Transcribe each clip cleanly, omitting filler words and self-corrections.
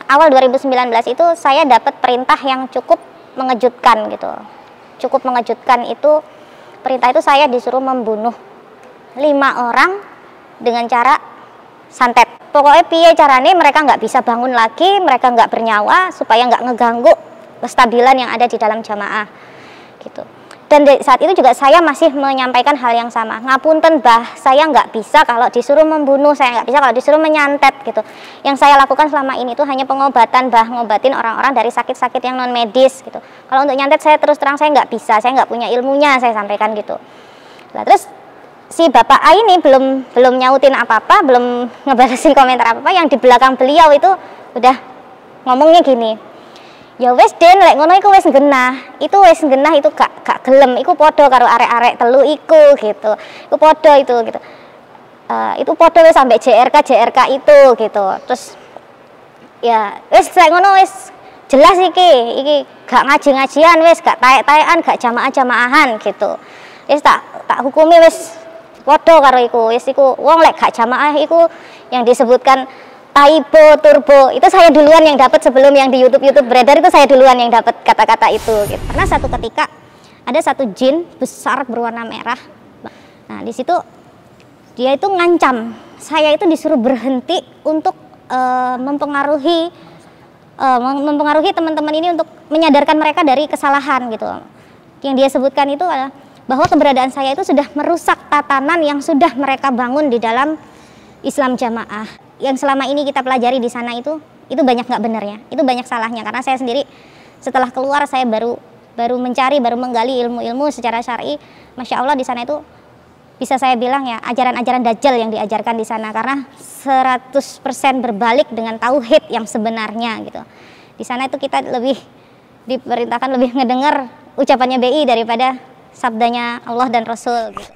awal 2019 itu saya dapat perintah yang cukup mengejutkan gitu. Cukup mengejutkan itu, perintah itu saya disuruh membunuh 5 orang dengan cara santet. Pokoknya piye caranya mereka nggak bisa bangun lagi, mereka nggak bernyawa, supaya nggak ngeganggu kestabilan yang ada di dalam jamaah gitu. Dan saat itu juga saya masih menyampaikan hal yang sama. Ngapunten Mbah, saya nggak bisa kalau disuruh membunuh, saya nggak bisa kalau disuruh menyantet gitu. Yang saya lakukan selama ini itu hanya pengobatan Mbah, ngobatin orang-orang dari sakit-sakit yang non medis gitu. Kalau untuk nyantet saya terus terang saya nggak bisa, saya nggak punya ilmunya, saya sampaikan gitu. Nah terus si Bapak A ini belum nyautin apa-apa, belum ngebalesin komentar apa-apa, yang di belakang beliau itu udah ngomongnya gini. Ya wes Den, lek ngono iku wes genah. Itu wes genah itu gak gelem, iku podo karo arek-arek telu iku gitu. Iku podo itu gitu. Itu podo wes sampai JRK itu gitu. Terus ya wes lek ngono wes jelas iki gak ngaji-ngajian wes, gak taek-taekan, gak jamaah-jamaahan gitu. Wes tak hukumi wes podo karo iku. Wes iku wong lek gak jamaah iku yang disebutkan Taibo, turbo, itu saya duluan yang dapat sebelum yang di YouTube beredar, itu saya duluan yang dapat kata-kata itu gitu. Karena satu ketika ada satu jin besar berwarna merah. Nah, di situ dia itu ngancam. Saya itu disuruh berhenti untuk mempengaruhi teman-teman ini untuk menyadarkan mereka dari kesalahan gitu. Yang dia sebutkan itu adalah bahwa keberadaan saya itu sudah merusak tatanan yang sudah mereka bangun di dalam Islam jamaah. Yang selama ini kita pelajari di sana itu banyak nggak benernya, itu banyak salahnya. Karena saya sendiri setelah keluar saya baru menggali ilmu-ilmu secara syar'i. Masya Allah di sana itu bisa saya bilang ya ajaran-ajaran Dajjal yang diajarkan di sana, karena 100% berbalik dengan tauhid yang sebenarnya gitu. Di sana itu kita lebih diperintahkan lebih ngedengar ucapannya BI daripada sabdanya Allah dan Rasul gitu.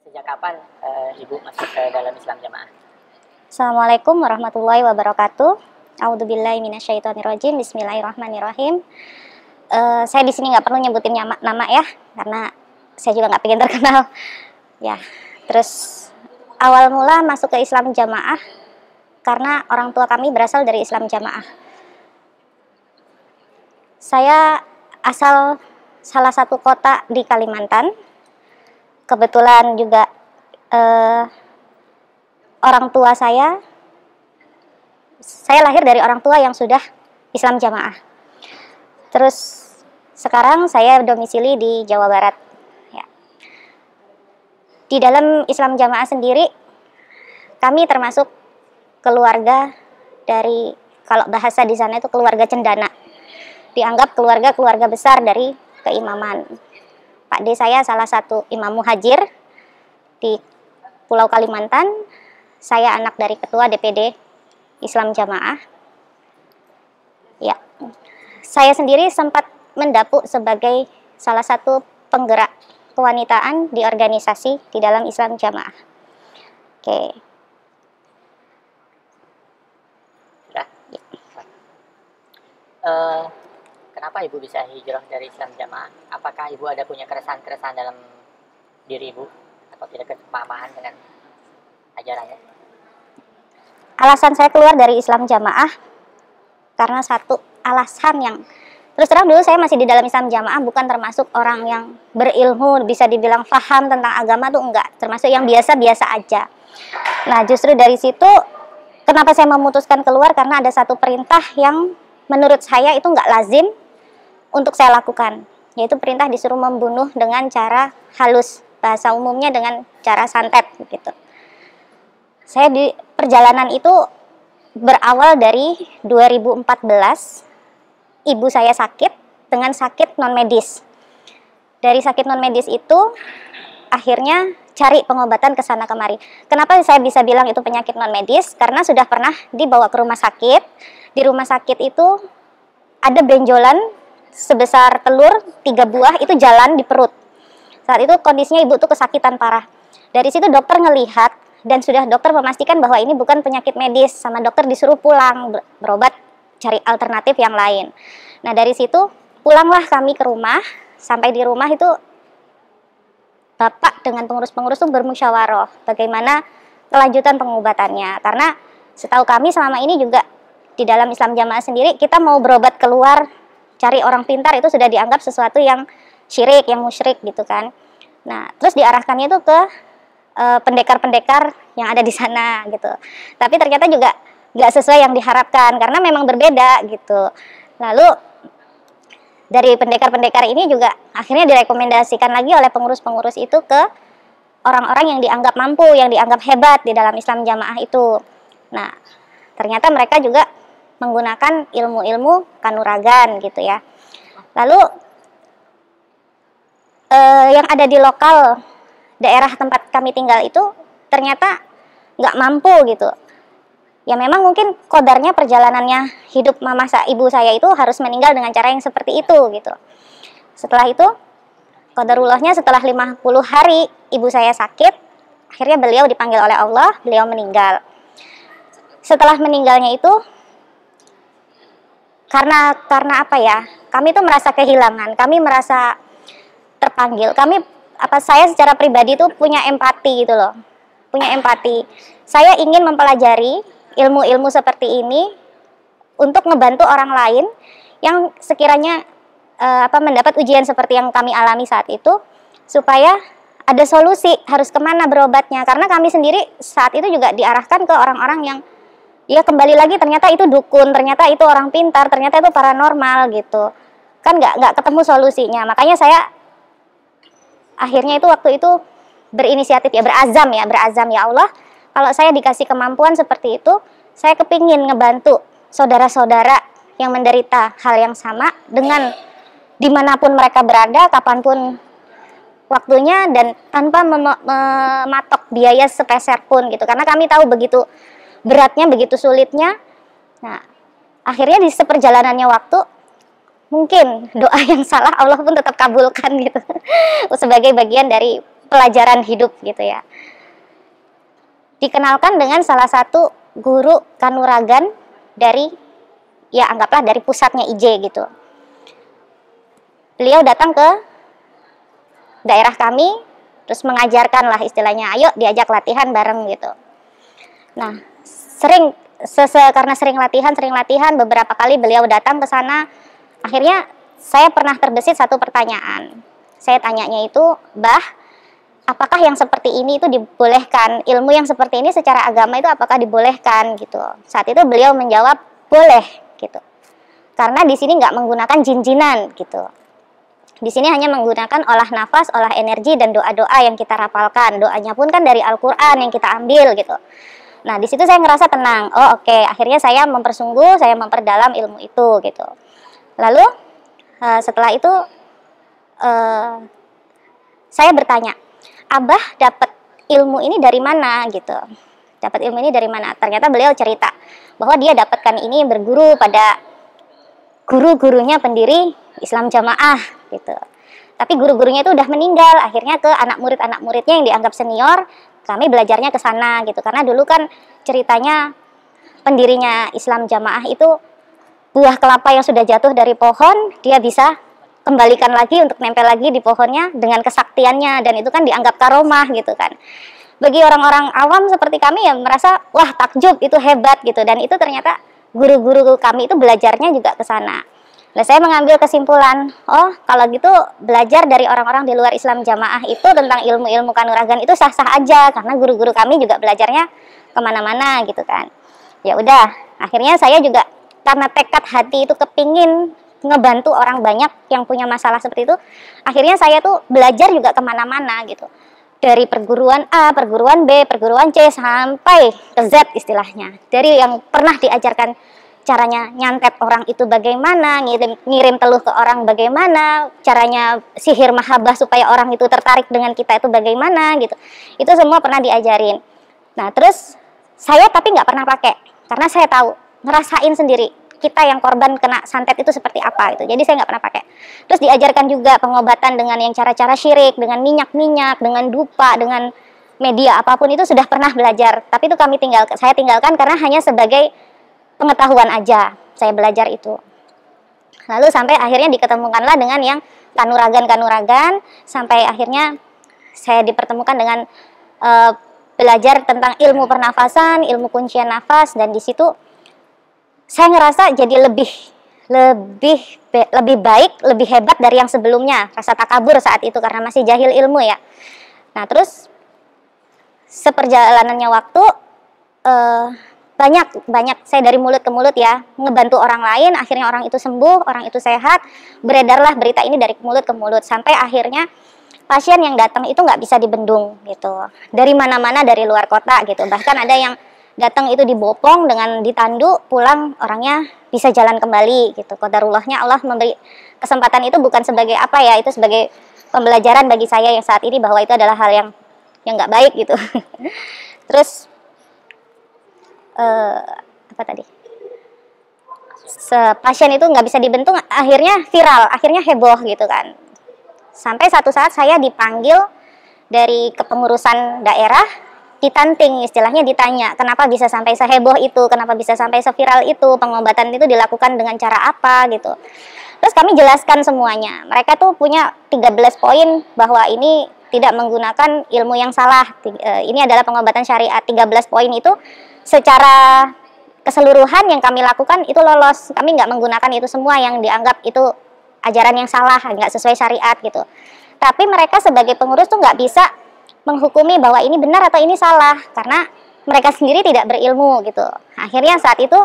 Sejak kapan Ibu masuk ke dalam Islam jamaah? Assalamualaikum warahmatullahi wabarakatuh. A'udzubillahi minasyaitonirrajim. Bismillahirrahmanirrahim. Saya di sini nggak perlu nyebutin nama ya, karena saya juga nggak pengen terkenal. Ya, terus awal mula masuk ke Islam jamaah karena orang tua kami berasal dari Islam jamaah. Saya asal salah satu kota di Kalimantan. Kebetulan juga orang tua saya lahir dari orang tua yang sudah Islam jamaah. Terus sekarang saya domisili di Jawa Barat. Ya. Di dalam Islam jamaah sendiri, kami termasuk keluarga dari, kalau bahasa di sana itu keluarga cendana. Dianggap keluarga besar dari keimaman. Pak D saya salah satu imam muhajir di Pulau Kalimantan. Saya anak dari ketua DPD Islam Jamaah. Ya, saya sendiri sempat mendapuk sebagai salah satu penggerak kewanitaan di organisasi di dalam Islam Jamaah. Oke. Sudah. Ya. Kenapa Ibu bisa hijrah dari Islam jamaah? Apakah Ibu ada punya keresahan-keresahan dalam diri Ibu atau tidak kesepahaman dengan ajarannya? Alasan saya keluar dari Islam jamaah karena satu alasan yang terus terang, dulu saya masih di dalam Islam jamaah bukan termasuk orang yang berilmu, bisa dibilang paham tentang agama tuh enggak, termasuk yang biasa-biasa aja. Nah justru dari situ kenapa saya memutuskan keluar, karena ada satu perintah yang menurut saya itu enggak lazim untuk saya lakukan, yaitu perintah disuruh membunuh dengan cara halus, bahasa umumnya dengan cara santet gitu. Saya di perjalanan itu berawal dari 2014, ibu saya sakit dengan sakit non medis. Dari sakit non medis itu akhirnya cari pengobatan ke sana kemari. Kenapa saya bisa bilang itu penyakit non medis? Karena sudah pernah dibawa ke rumah sakit. Di rumah sakit itu ada benjolan sebesar telur 3 buah itu jalan di perut. Saat itu kondisinya ibu tuh kesakitan parah. Dari situ dokter ngelihat dan sudah dokter memastikan bahwa ini bukan penyakit medis, sama dokter disuruh pulang berobat, cari alternatif yang lain. Nah dari situ pulanglah kami ke rumah. Sampai di rumah itu bapak dengan pengurus-pengurus tuh bermusyawarah bagaimana kelanjutan pengobatannya. Karena setahu kami selama ini juga di dalam Islam Jamaah sendiri, kita mau berobat keluar cari orang pintar itu sudah dianggap sesuatu yang syirik, yang musyrik gitu kan. Nah terus diarahkannya itu ke pendekar-pendekar yang ada di sana gitu. Tapi ternyata juga nggak sesuai yang diharapkan karena memang berbeda gitu. Lalu dari pendekar-pendekar ini juga akhirnya direkomendasikan lagi oleh pengurus-pengurus itu ke orang-orang yang dianggap mampu, yang dianggap hebat di dalam Islam Jamaah itu. Nah, ternyata mereka juga menggunakan ilmu-ilmu kanuragan gitu ya. Lalu yang ada di lokal daerah tempat kami tinggal itu ternyata nggak mampu gitu. Ya memang mungkin kodarnya perjalanannya hidup ibu saya itu harus meninggal dengan cara yang seperti itu gitu. Setelah itu qadarullahnya setelah 50 hari ibu saya sakit, akhirnya beliau dipanggil oleh Allah, beliau meninggal. Setelah meninggalnya itu karena apa ya? Kami tuh merasa kehilangan, kami merasa terpanggil. Saya secara pribadi tuh punya empati gitu loh. Punya empati. Saya ingin mempelajari ilmu-ilmu seperti ini untuk ngebantu orang lain yang sekiranya mendapat ujian seperti yang kami alami saat itu, supaya ada solusi harus kemana berobatnya. Karena kami sendiri saat itu juga diarahkan ke orang-orang yang ya kembali lagi ternyata itu dukun, ternyata itu orang pintar, ternyata itu paranormal gitu. Kan nggak ketemu solusinya. Makanya saya akhirnya itu waktu itu berinisiatif ya, berazam ya Allah, kalau saya dikasih kemampuan seperti itu, saya kepingin ngebantu saudara-saudara yang menderita hal yang sama dengan dimanapun mereka berada, kapanpun waktunya, dan tanpa mematok biaya sepeser pun gitu. Karena kami tahu begitu beratnya, begitu sulitnya. Nah, akhirnya di seperjalanannya waktu, mungkin doa yang salah Allah pun tetap kabulkan gitu. Sebagai bagian dari pelajaran hidup gitu ya. Dikenalkan dengan salah satu guru kanuragan dari, ya anggaplah dari pusatnya IJ gitu. Beliau datang ke daerah kami, terus mengajarkan lah istilahnya, ayo diajak latihan bareng gitu. Nah, karena sering latihan, beberapa kali beliau datang ke sana, akhirnya saya pernah terbesit satu pertanyaan. Saya tanyanya itu, Bah, apakah yang seperti ini itu dibolehkan? Ilmu yang seperti ini secara agama itu apakah dibolehkan gitu? Saat itu beliau menjawab boleh gitu. Karena di sini nggak menggunakan jin-jinan gitu. Di sini hanya menggunakan olah nafas, olah energi, dan doa-doa yang kita rapalkan. Doanya pun kan dari Al-Quran yang kita ambil gitu. Nah di situ saya ngerasa tenang. Oh oke, akhirnya saya mempersungguh, saya memperdalam ilmu itu gitu. Lalu setelah itu saya bertanya, Abah dapat ilmu ini dari mana gitu? Dapat ilmu ini dari mana? Ternyata beliau cerita bahwa dia dapatkan ini berguru pada guru-gurunya pendiri Islam Jamaah gitu. Tapi guru-gurunya itu udah meninggal, akhirnya ke anak muridnya yang dianggap senior, kami belajarnya ke sana gitu. Karena dulu kan ceritanya pendirinya Islam Jamaah itu buah kelapa yang sudah jatuh dari pohon, dia bisa kembalikan lagi untuk nempel lagi di pohonnya dengan kesaktiannya, dan itu kan dianggap karomah gitu kan. Bagi orang-orang awam seperti kami ya merasa wah takjub, itu hebat gitu, dan itu ternyata guru-guru kami itu belajarnya juga ke sana. Nah, saya mengambil kesimpulan, oh kalau gitu belajar dari orang-orang di luar Islam Jamaah itu tentang ilmu-ilmu kanuragan itu sah-sah aja, karena guru-guru kami juga belajarnya kemana-mana gitu kan. Ya udah, akhirnya saya juga karena tekad hati itu kepingin ngebantu orang banyak yang punya masalah seperti itu, akhirnya saya tuh belajar juga kemana-mana gitu, dari perguruan A, perguruan B, perguruan C, sampai ke Z istilahnya. Dari yang pernah diajarkan caranya nyantet orang itu bagaimana, ngirim teluh ke orang bagaimana, caranya sihir mahabbah supaya orang itu tertarik dengan kita itu bagaimana gitu, itu semua pernah diajarin. Nah terus saya tapi nggak pernah pakai, karena saya tahu, ngerasain sendiri kita yang korban kena santet itu seperti apa gitu. Jadi saya nggak pernah pakai. Terus diajarkan juga pengobatan dengan yang cara-cara syirik, dengan minyak-minyak, dengan dupa, dengan media apapun itu sudah pernah belajar. Tapi itu saya tinggalkan karena hanya sebagai pengetahuan aja saya belajar itu. Lalu sampai akhirnya diketemukanlah dengan yang kanuragan, sampai akhirnya saya dipertemukan dengan belajar tentang ilmu pernafasan, ilmu kuncian nafas, dan di situ saya ngerasa jadi lebih baik, lebih hebat dari yang sebelumnya. Rasa takabur saat itu karena masih jahil ilmu ya. Nah terus seperjalanannya waktu banyak saya dari mulut ke mulut ya ngebantu orang lain, akhirnya orang itu sembuh, orang itu sehat, beredarlah berita ini dari mulut ke mulut sampai akhirnya pasien yang datang itu nggak bisa dibendung gitu, dari mana-mana, dari luar kota gitu, bahkan ada yang datang itu dibopong dengan ditandu, pulang orangnya bisa jalan kembali gitu. Qadarullahnya Allah memberi kesempatan itu bukan sebagai apa ya, itu sebagai pembelajaran bagi saya yang saat ini bahwa itu adalah hal yang nggak baik gitu. Terus apa tadi? Pasien itu nggak bisa dibentung, akhirnya viral, akhirnya heboh gitu kan. Sampai satu saat saya dipanggil dari kepengurusan daerah, ditanting, istilahnya ditanya, kenapa bisa sampai seheboh itu, kenapa bisa sampai seviral itu, pengobatan itu dilakukan dengan cara apa gitu. Terus kami jelaskan semuanya. Mereka tuh punya 13 poin bahwa ini tidak menggunakan ilmu yang salah. Ini adalah pengobatan syariat. 13 poin itu secara keseluruhan yang kami lakukan itu lolos. Kami nggak menggunakan itu semua yang dianggap itu ajaran yang salah, nggak sesuai syariat gitu. Tapi mereka sebagai pengurus tuh nggak bisa menghukumi bahwa ini benar atau ini salah, karena mereka sendiri tidak berilmu gitu. Akhirnya saat itu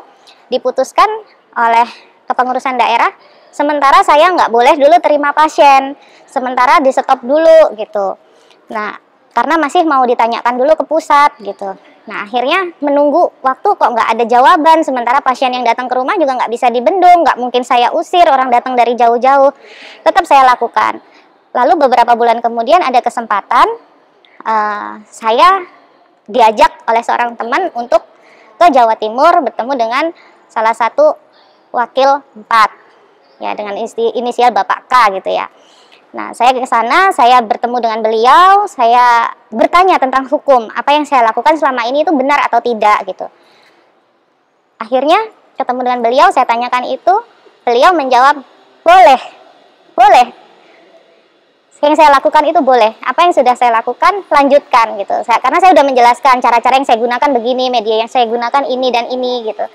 diputuskan oleh kepengurusan daerah, sementara saya nggak boleh dulu terima pasien, sementara di stop dulu gitu. Nah, karena masih mau ditanyakan dulu ke pusat gitu. Nah, akhirnya menunggu waktu kok nggak ada jawaban, sementara pasien yang datang ke rumah juga nggak bisa dibendung, nggak mungkin saya usir, orang datang dari jauh-jauh. Tetap saya lakukan. Lalu beberapa bulan kemudian ada kesempatan, saya diajak oleh seorang teman untuk ke Jawa Timur bertemu dengan salah satu wakil 4, ya dengan inisial Bapak K gitu ya. Nah, saya ke sana, saya bertemu dengan beliau, saya bertanya tentang hukum, apa yang saya lakukan selama ini itu benar atau tidak gitu. Akhirnya ketemu dengan beliau, saya tanyakan itu, beliau menjawab, boleh. Yang saya lakukan itu boleh, apa yang sudah saya lakukan, lanjutkan gitu. Karena saya sudah menjelaskan cara-cara yang saya gunakan begini, media yang saya gunakan ini dan ini gitu.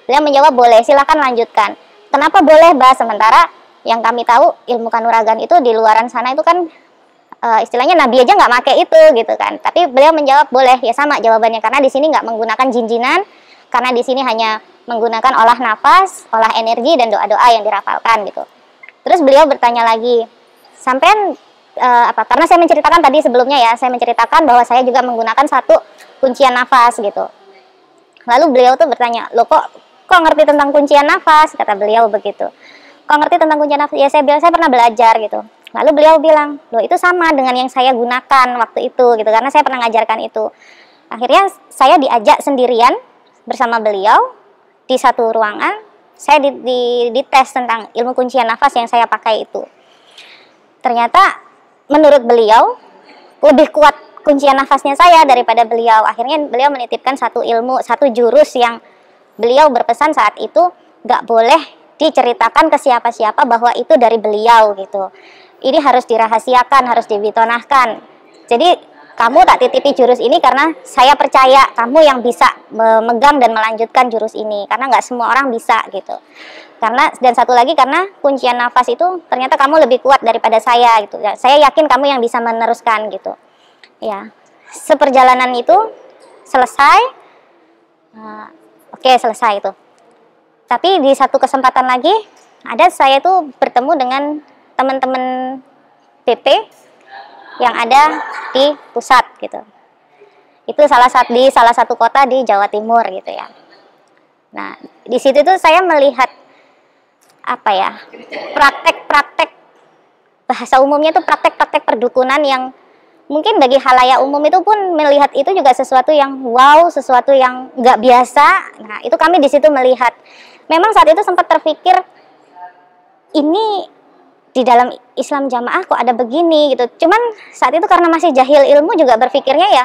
Beliau menjawab, boleh, silakan lanjutkan. Kenapa boleh, Mbak? Sementara yang kami tahu ilmu kanuragan itu di luaran sana itu kan istilahnya Nabi aja nggak pakai itu gitu kan. Tapi beliau menjawab boleh, ya sama jawabannya, karena di sini nggak menggunakan jinjinan, karena di sini hanya menggunakan olah nafas, olah energi dan doa-doa yang dirafalkan gitu. Terus beliau bertanya lagi, sampean karena saya menceritakan tadi sebelumnya ya, saya menceritakan bahwa saya juga menggunakan satu kuncian nafas gitu. Lalu beliau tuh bertanya, loh kok ngerti tentang kuncian nafas? Kata beliau begitu. Kok ngerti tentang kuncian nafas? Ya saya bilang, saya pernah belajar gitu. Lalu beliau bilang, loh itu sama dengan yang saya gunakan waktu itu gitu, karena saya pernah ngajarkan itu. Akhirnya saya diajak sendirian bersama beliau di satu ruangan, saya dites tentang ilmu kuncian nafas yang saya pakai itu. Ternyata menurut beliau lebih kuat kuncian nafasnya saya daripada beliau. Akhirnya beliau menitipkan satu ilmu, satu jurus yang beliau berpesan saat itu nggak boleh diceritakan ke siapa-siapa bahwa itu dari beliau gitu. Ini harus dirahasiakan, harus dibitonahkan. Jadi kamu tak titipi jurus ini karena saya percaya kamu yang bisa memegang dan melanjutkan jurus ini, karena nggak semua orang bisa gitu. Dan satu lagi karena kuncian nafas itu ternyata kamu lebih kuat daripada saya gitu. Saya yakin kamu yang bisa meneruskan gitu. Ya, seperjalanan itu selesai. Oke, selesai itu. Tapi di satu kesempatan lagi saya tuh bertemu dengan teman-teman BP yang ada di pusat gitu. Itu di salah satu kota di Jawa Timur gitu ya. Nah, di situ tuh saya melihat praktek-praktek, bahasa umumnya tuh praktek-praktek perdukunan yang mungkin bagi khalayak umum itu pun melihat itu juga sesuatu yang wow, sesuatu yang nggak biasa. Nah, itu kami di situ melihat memang saat itu sempat terpikir, ini di dalam Islam jamaah kok ada begini gitu. Cuman saat itu karena masih jahil ilmu juga berpikirnya ya,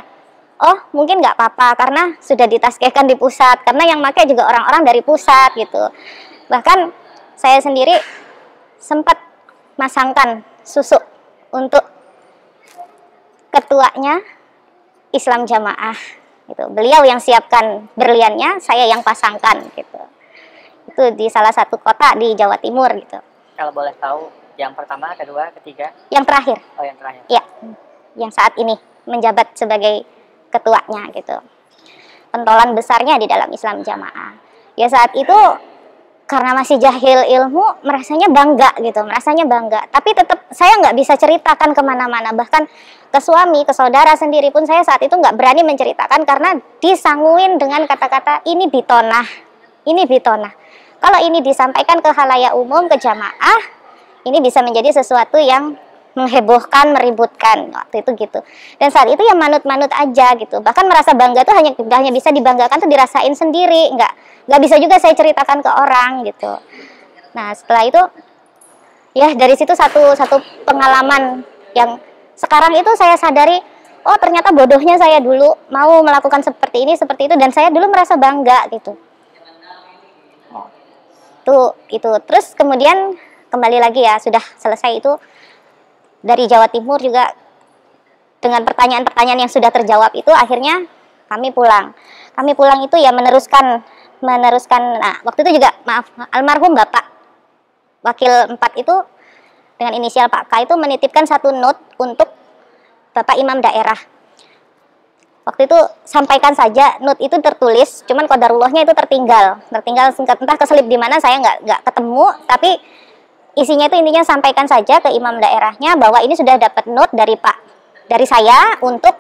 oh mungkin nggak apa-apa karena sudah ditaskehkan di pusat, karena yang pakai juga orang-orang dari pusat gitu. Bahkan saya sendiri sempat masangkan susuk untuk ketuanya Islam jamaah gitu. Beliau yang siapkan berliannya, saya yang pasangkan gitu. Itu di salah satu kota di Jawa Timur gitu. Kalau boleh tahu, yang pertama, kedua, ketiga? Yang terakhir. Oh, yang terakhir. Ya, yang saat ini menjabat sebagai ketuanya gitu. Pentolan besarnya di dalam Islam jamaah. Ya saat itu karena masih jahil ilmu, merasanya bangga gitu, merasanya bangga. Tapi tetap saya nggak bisa ceritakan kemana-mana. Bahkan ke suami, ke saudara sendiri pun saya saat itu nggak berani menceritakan karena disanguin dengan kata-kata ini bitonah, ini bitonah. Kalau ini disampaikan ke khalayak umum, ke jamaah, ini bisa menjadi sesuatu yang menghebohkan, meributkan waktu itu gitu. Dan saat itu ya manut-manut aja gitu. Bahkan merasa bangga tuh hanya bisa dibanggakan tuh dirasain sendiri, nggak bisa juga saya ceritakan ke orang gitu. Nah setelah itu ya dari situ satu pengalaman yang sekarang itu saya sadari, oh ternyata bodohnya saya dulu mau melakukan seperti ini seperti itu, dan saya dulu merasa bangga gitu. Itu terus kemudian kembali lagi ya, sudah selesai itu dari Jawa Timur juga dengan pertanyaan-pertanyaan yang sudah terjawab itu, akhirnya kami pulang itu ya meneruskan. Nah waktu itu juga maaf, almarhum Bapak Wakil 4 itu dengan inisial Pak K itu menitipkan satu note untuk Bapak Imam Daerah. Waktu itu sampaikan saja, note itu tertulis, cuman qadarullahnya itu tertinggal entah keselip di mana, saya nggak ketemu, tapi isinya itu intinya sampaikan saja ke imam daerahnya bahwa ini sudah dapat note dari saya untuk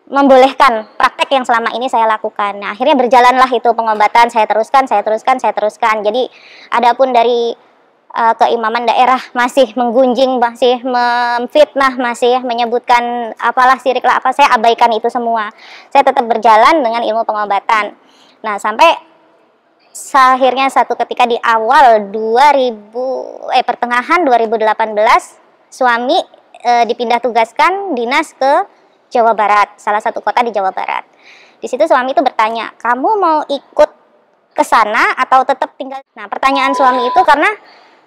membolehkan praktek yang selama ini saya lakukan. Nah, akhirnya berjalanlah itu pengobatan, saya teruskan. Jadi adapun dari keimaman daerah masih menggunjing, masih memfitnah, masih menyebutkan apalah sirik lah apa, saya abaikan itu semua. Saya tetap berjalan dengan ilmu pengobatan. Nah, sampai akhirnya satu ketika di awal pertengahan 2018 suami dipindah tugaskan dinas ke Jawa Barat, salah satu kota di Jawa Barat. Di situ suami itu bertanya, kamu mau ikut ke sana atau tetap tinggal? Nah, pertanyaan suami itu karena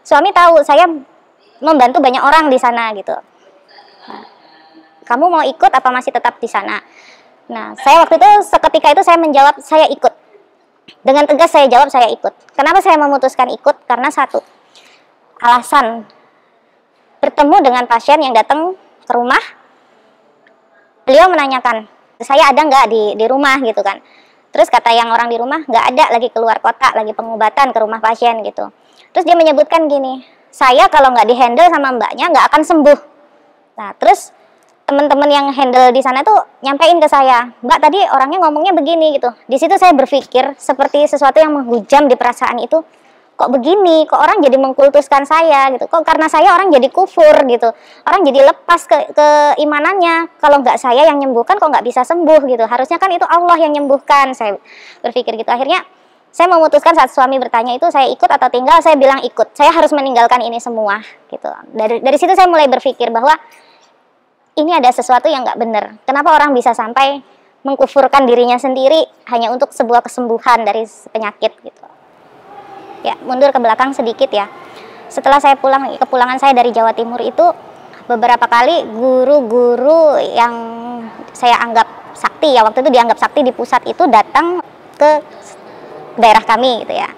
suami tahu saya membantu banyak orang di sana gitu. Nah, kamu mau ikut apa masih tetap di sana? Nah, saya waktu itu seketika itu saya menjawab saya ikut. Dengan tegas saya jawab saya ikut. Kenapa saya memutuskan ikut? Karena satu, alasan bertemu dengan pasien yang datang ke rumah, beliau menanyakan, saya ada nggak di rumah gitu kan. Terus kata yang orang di rumah, nggak ada, lagi keluar kota, lagi pengobatan ke rumah pasien gitu. Terus dia menyebutkan gini, saya kalau nggak dihandle sama mbaknya nggak akan sembuh. Nah terus teman-teman yang handle di sana tuh nyampein ke saya, mbak tadi orangnya ngomongnya begini gitu. Di situ saya berpikir seperti sesuatu yang menghujam di perasaan itu, kok begini, kok orang jadi mengkultuskan saya gitu, kok karena saya orang jadi kufur gitu, orang jadi lepas keimanannya, kalau nggak saya yang nyembuhkan kok nggak bisa sembuh gitu, harusnya kan itu Allah yang nyembuhkan. Saya berpikir gitu. Akhirnya saya memutuskan saat suami bertanya itu, saya ikut atau tinggal, saya bilang ikut, saya harus meninggalkan ini semua gitu. Dari situ saya mulai berpikir bahwa ini ada sesuatu yang nggak benar. Kenapa orang bisa sampai mengkufurkan dirinya sendiri hanya untuk sebuah kesembuhan dari penyakit gitu. Ya, mundur ke belakang sedikit ya. Setelah saya kepulangan saya dari Jawa Timur itu, beberapa kali guru-guru yang saya anggap sakti ya, waktu itu dianggap sakti di pusat itu datang ke daerah kami gitu ya,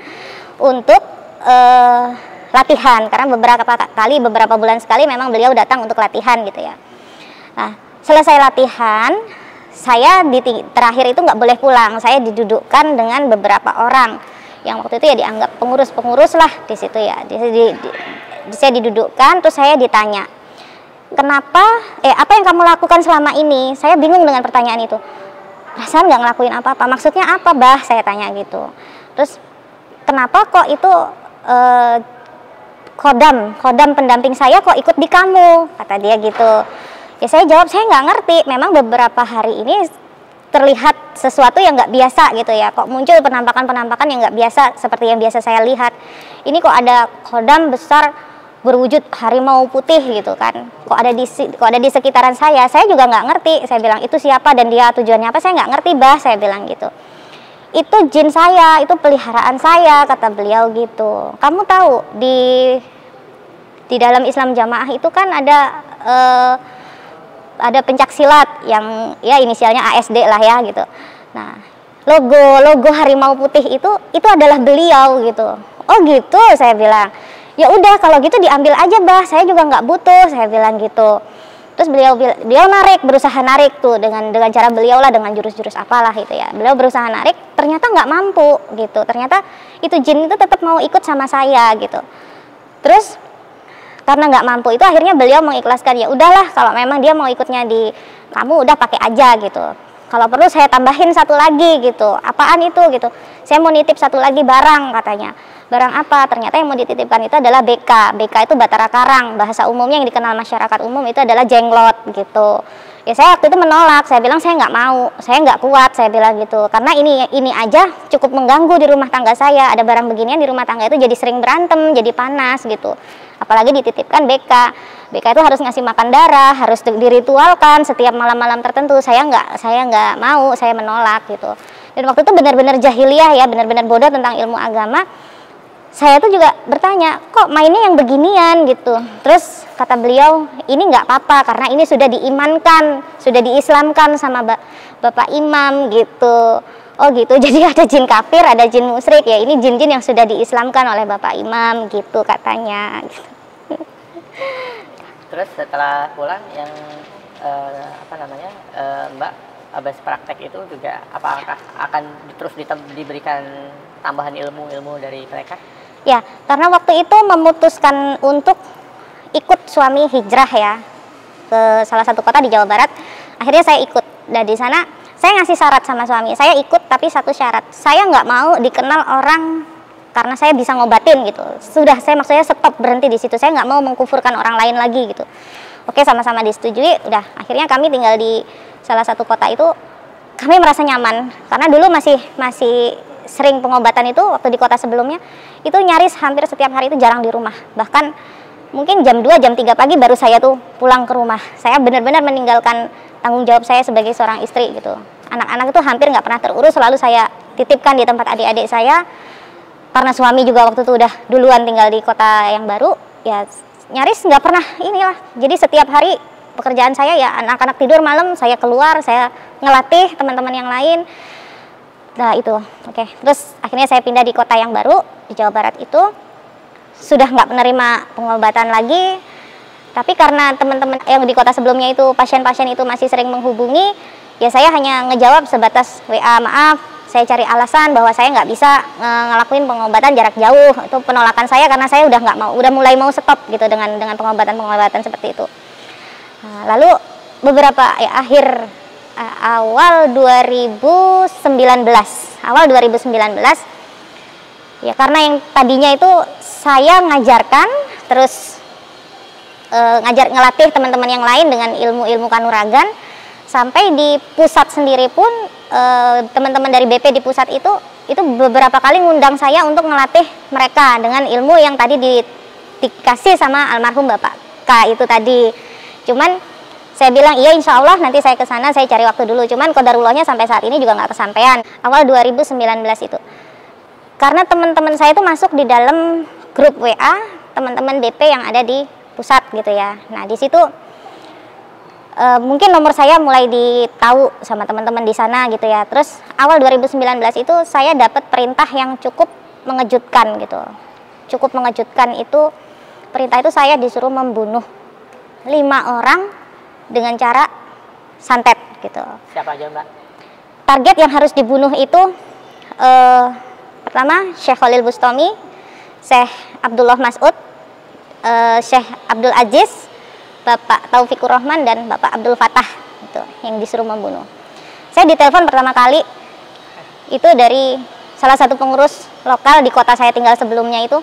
untuk latihan, karena beberapa bulan sekali memang beliau datang untuk latihan gitu ya. Nah, selesai latihan, saya terakhir itu nggak boleh pulang, saya didudukkan dengan beberapa orang yang waktu itu ya dianggap pengurus lah di situ ya. Saya didudukkan, terus saya ditanya, kenapa, apa yang kamu lakukan selama ini? Saya bingung dengan pertanyaan itu. Perasaan nggak ngelakuin apa-apa, maksudnya apa bah? Saya tanya gitu. Terus kenapa kok itu khodam pendamping saya kok ikut di kamu? Kata dia gitu. Ya saya jawab saya nggak ngerti. Memang beberapa hari ini terlihat sesuatu yang nggak biasa gitu ya. Kok muncul penampakan-penampakan yang nggak biasa seperti yang biasa saya lihat. Ini kok ada kodam besar berwujud harimau putih gitu kan. Kok ada di sekitaran saya juga nggak ngerti. Saya bilang itu siapa dan dia tujuannya apa, saya nggak ngerti bah, saya bilang gitu. Itu jin saya, itu peliharaan saya, kata beliau gitu. Kamu tahu di dalam Islam Jamaah itu kan ada pencak silat yang ya inisialnya ASD lah ya gitu. Nah, logo harimau putih itu adalah beliau gitu. Oh gitu, saya bilang. Ya udah kalau gitu diambil aja bah, saya juga nggak butuh, saya bilang gitu. Terus beliau berusaha narik tuh dengan cara beliau lah, dengan jurus-jurus apalah gitu ya. Beliau berusaha narik, ternyata nggak mampu gitu. Ternyata itu jin itu tetap mau ikut sama saya gitu. Terus karena nggak mampu itu akhirnya beliau mengikhlaskan, ya udahlah kalau memang dia mau ikutnya di kamu udah pakai aja gitu. Kalau perlu saya tambahin satu lagi gitu. Apaan itu gitu? Saya mau nitip satu lagi barang katanya. Barang apa? Ternyata yang mau dititipkan itu adalah BK. BK itu Batara Karang. Bahasa umumnya yang dikenal masyarakat umum itu adalah jenglot gitu. Ya saya waktu itu menolak. Saya bilang saya nggak mau. Saya nggak kuat. Saya bilang gitu. Karena ini aja cukup mengganggu di rumah tangga saya. Ada barang beginian di rumah tangga itu jadi sering berantem, jadi panas gitu. Apalagi dititipkan BK. BK itu harus ngasih makan darah, harus diritualkan setiap malam-malam tertentu. Saya nggak mau. Saya menolak gitu. Dan waktu itu benar-benar jahiliyah ya, benar-benar bodoh tentang ilmu agama. Saya tuh juga bertanya, kok mainnya yang beginian gitu. Terus kata beliau, ini nggak apa-apa karena ini sudah diimankan, sudah diislamkan sama Bapak Imam gitu. Oh gitu, jadi ada jin kafir, ada jin musyrik ya. Ini jin-jin yang sudah diislamkan oleh Bapak Imam gitu katanya. Gitu. Terus setelah pulang yang Mbak habis praktek itu juga apakah akan terus diberikan tambahan ilmu dari mereka? Ya, karena waktu itu memutuskan untuk ikut suami hijrah ya ke salah satu kota di Jawa Barat. Akhirnya saya ikut. Dan di sana saya ngasih syarat sama suami. Saya ikut tapi satu syarat. Saya nggak mau dikenal orang karena saya bisa ngobatin gitu. Sudah, maksudnya stop, berhenti di situ. Saya nggak mau mengkufurkan orang lain lagi gitu. Oke, sama-sama disetujui. Udah, akhirnya kami tinggal di salah satu kota itu. Kami merasa nyaman karena dulu masih sering pengobatan itu waktu di kota sebelumnya itu nyaris hampir setiap hari itu jarang di rumah. Bahkan mungkin jam 2, jam 3 pagi baru saya tuh pulang ke rumah. Saya benar-benar meninggalkan tanggung jawab saya sebagai seorang istri gitu. Anak-anak itu hampir nggak pernah terurus, selalu saya titipkan di tempat adik-adik saya. Karena suami juga waktu itu udah duluan tinggal di kota yang baru, ya nyaris nggak pernah inilah. Jadi setiap hari pekerjaan saya ya anak-anak tidur malam, saya keluar, saya ngelatih teman-teman yang lain. Nah itu, oke. Terus akhirnya saya pindah di kota yang baru di Jawa Barat itu, sudah nggak menerima pengobatan lagi. Tapi karena teman-teman yang di kota sebelumnya itu pasien-pasien itu masih sering menghubungi, ya saya hanya ngejawab sebatas WA, maaf, saya cari alasan bahwa saya nggak bisa ngelakuin pengobatan jarak jauh. Itu penolakan saya karena saya udah mulai mau stop gitu dengan pengobatan seperti itu. Nah, lalu beberapa awal 2019 ya, karena yang tadinya itu saya ngajarkan terus ngelatih teman-teman yang lain dengan ilmu-ilmu kanuragan, sampai di pusat sendiri pun teman-teman dari BP di pusat itu beberapa kali ngundang saya untuk ngelatih mereka dengan ilmu yang tadi dikasih sama almarhum Bapak K itu tadi. Cuman saya bilang iya insya Allah nanti saya ke sana, saya cari waktu dulu. Cuman qadarullahnya sampai saat ini juga nggak kesampaian. Awal 2019 itu, karena teman-teman saya itu masuk di dalam grup WA teman-teman BP yang ada di pusat gitu ya. Nah di situ mungkin nomor saya mulai ditahu sama teman-teman di sana gitu ya. Terus awal 2019 itu saya dapat perintah yang cukup mengejutkan gitu. Cukup mengejutkan itu, perintah itu saya disuruh membunuh 5 orang dengan cara santet gitu. Siapa aja Mbak? Target yang harus dibunuh itu pertama Syekh Khalil Bustami, Syekh Abdullah Mas'ud, Syekh Abdul Aziz, Bapak Taufikur Rahman, dan Bapak Abdul Fatah itu yang disuruh membunuh. Saya ditelepon pertama kali itu dari salah satu pengurus lokal di kota saya tinggal sebelumnya itu.